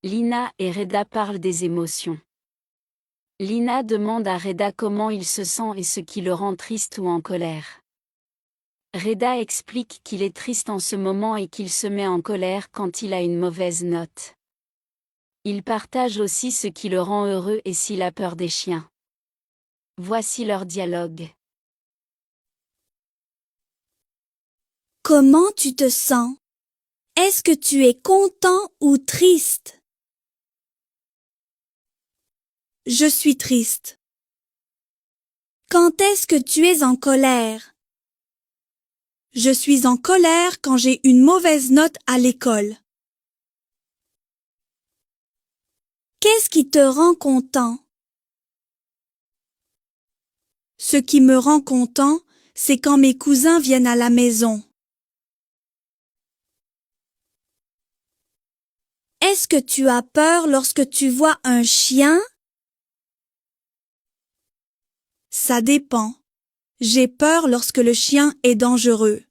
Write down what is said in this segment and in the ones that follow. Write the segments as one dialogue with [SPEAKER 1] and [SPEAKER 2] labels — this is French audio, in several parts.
[SPEAKER 1] Lina et Reda parlent des émotions. Lina demande à Reda comment il se sent et ce qui le rend triste ou en colère. Reda explique qu'il est triste en ce moment et qu'il se met en colère quand il a une mauvaise note. Il partage aussi ce qui le rend heureux et s'il a peur des chiens. Voici leur dialogue.
[SPEAKER 2] Comment tu te sens? Est-ce que tu es content ou triste? Je suis triste. Quand est-ce que tu es en colère? Je suis en colère quand j'ai une mauvaise note à l'école. Qu'est-ce qui te rend content? Ce qui me rend content, c'est quand mes cousins viennent à la maison. Est-ce que tu as peur lorsque tu vois un chien? Ça dépend. J'ai peur lorsque le chien est dangereux.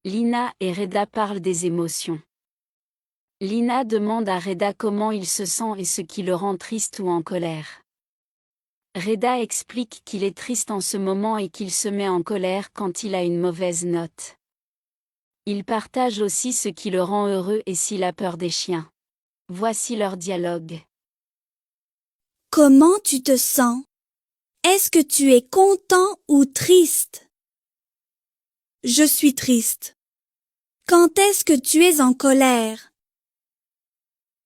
[SPEAKER 1] Lina et Reda parlent des émotions. Lina demande à Reda comment il se sent et ce qui le rend triste ou en colère. Reda explique qu'il est triste en ce moment et qu'il se met en colère quand il a une mauvaise note. Il partage aussi ce qui le rend heureux et s'il a peur des chiens. Voici leur dialogue.
[SPEAKER 2] Comment tu te sens? Est-ce que tu es content ou triste? Je suis triste. Quand est-ce que tu es en colère?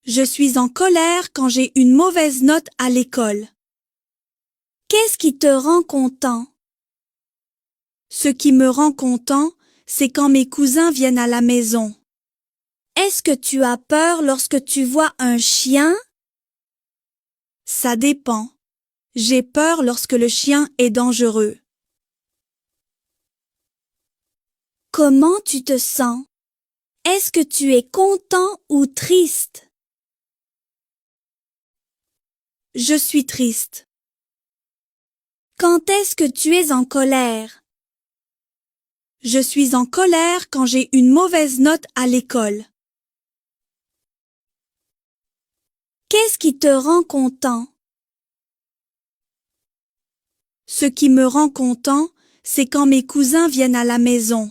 [SPEAKER 2] Je suis en colère quand j'ai une mauvaise note à l'école. Qu'est-ce qui te rend content? Ce qui me rend content, c'est quand mes cousins viennent à la maison. Est-ce que tu as peur lorsque tu vois un chien? Ça dépend. J'ai peur lorsque le chien est dangereux. Comment tu te sens? Est-ce que tu es content ou triste? Je suis triste. Quand est-ce que tu es en colère? Je suis en colère quand j'ai une mauvaise note à l'école. Qu'est-ce qui te rend content? Ce qui me rend content, c'est quand mes cousins viennent à la maison.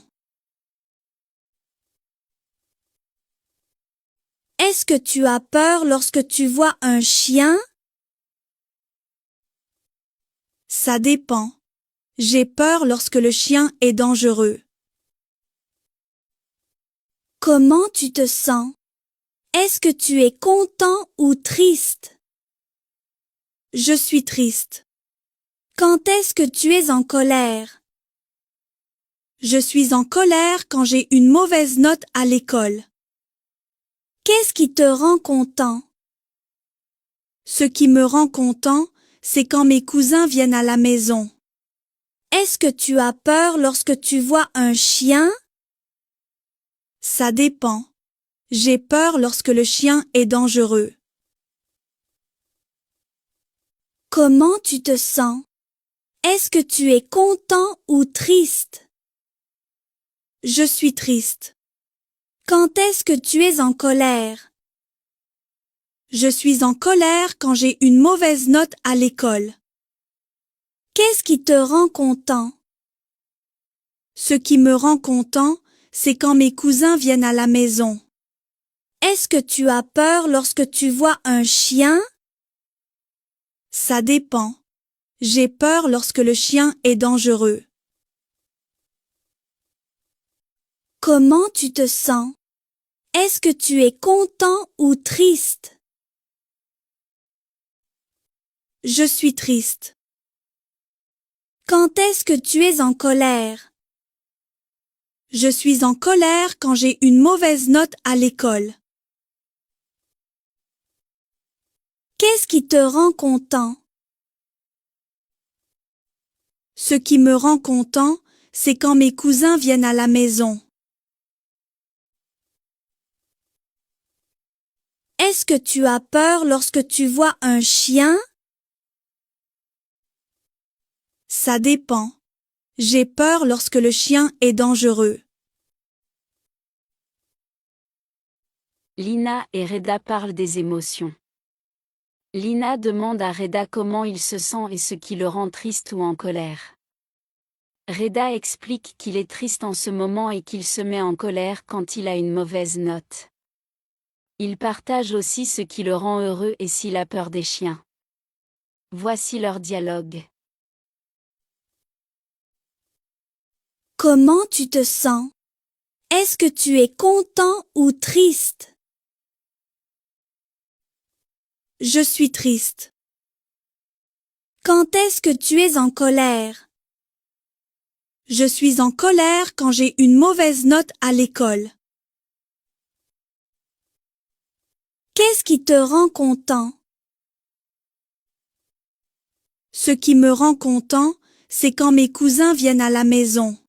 [SPEAKER 2] Est-ce que tu as peur lorsque tu vois un chien? Ça dépend. J'ai peur lorsque le chien est dangereux. Comment tu te sens? Est-ce que tu es content ou triste? Je suis triste. Quand est-ce que tu es en colère? Je suis en colère quand j'ai une mauvaise note à l'école. Qu'est-ce qui te rend content? Ce qui me rend content, c'est quand mes cousins viennent à la maison. Est-ce que tu as peur lorsque tu vois un chien? Ça dépend. J'ai peur lorsque le chien est dangereux. Comment tu te sens? Est-ce que tu es content ou triste? Je suis triste. Quand est-ce que tu es en colère? Je suis en colère quand j'ai une mauvaise note à l'école. Qu'est-ce qui te rend content? Ce qui me rend content, c'est quand mes cousins viennent à la maison. Est-ce que tu as peur lorsque tu vois un chien? Ça dépend. J'ai peur lorsque le chien est dangereux. Comment tu te sens? Est-ce que tu es content ou triste? Je suis triste. Quand est-ce que tu es en colère? Je suis en colère quand j'ai une mauvaise note à l'école. Qu'est-ce qui te rend content? Ce qui me rend content, c'est quand mes cousins viennent à la maison. Est-ce que tu as peur lorsque tu vois un chien? Ça dépend. J'ai peur lorsque le chien est dangereux.
[SPEAKER 1] Lina et Reda parlent des émotions. Lina demande à Reda comment il se sent et ce qui le rend triste ou en colère. Reda explique qu'il est triste en ce moment et qu'il se met en colère quand il a une mauvaise note. Il partage aussi ce qui le rend heureux et s'il a peur des chiens. Voici leur dialogue.
[SPEAKER 2] Comment tu te sens? Est-ce que tu es content ou triste? Je suis triste. Quand est-ce que tu es en colère? Je suis en colère quand j'ai une mauvaise note à l'école. Qu'est-ce qui te rend content? Ce qui me rend content, c'est quand mes cousins viennent à la maison.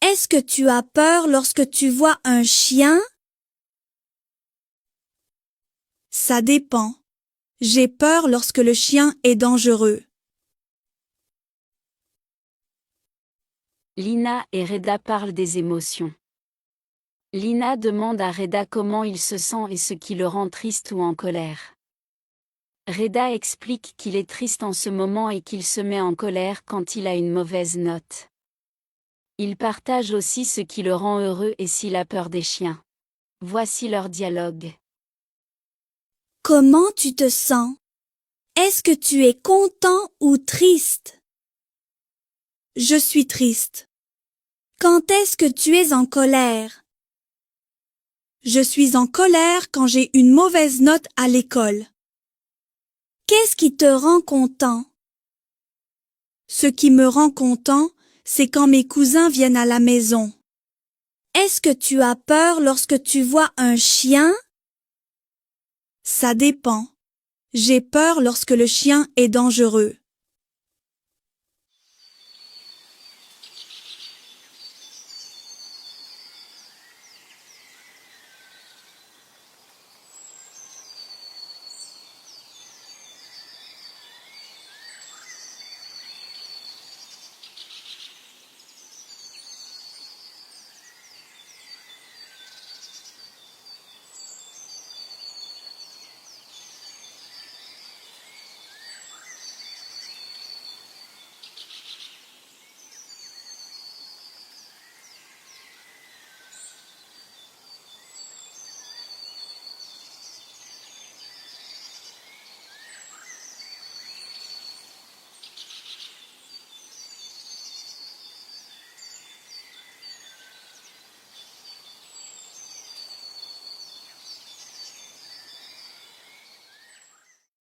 [SPEAKER 2] Est-ce que tu as peur lorsque tu vois un chien? Ça dépend. J'ai peur lorsque le chien est dangereux.
[SPEAKER 1] Lina et Reda parlent des émotions. Lina demande à Reda comment il se sent et ce qui le rend triste ou en colère. Reda explique qu'il est triste en ce moment et qu'il se met en colère quand il a une mauvaise note. Il partage aussi ce qui le rend heureux et s'il a peur des chiens. Voici leur dialogue.
[SPEAKER 2] Comment tu te sens? Est-ce que tu es content ou triste? Je suis triste. Quand est-ce que tu es en colère? Je suis en colère quand j'ai une mauvaise note à l'école. Qu'est-ce qui te rend content? Ce qui me rend content, c'est quand mes cousins viennent à la maison. Est-ce que tu as peur lorsque tu vois un chien? Ça dépend. J'ai peur lorsque le chien est dangereux.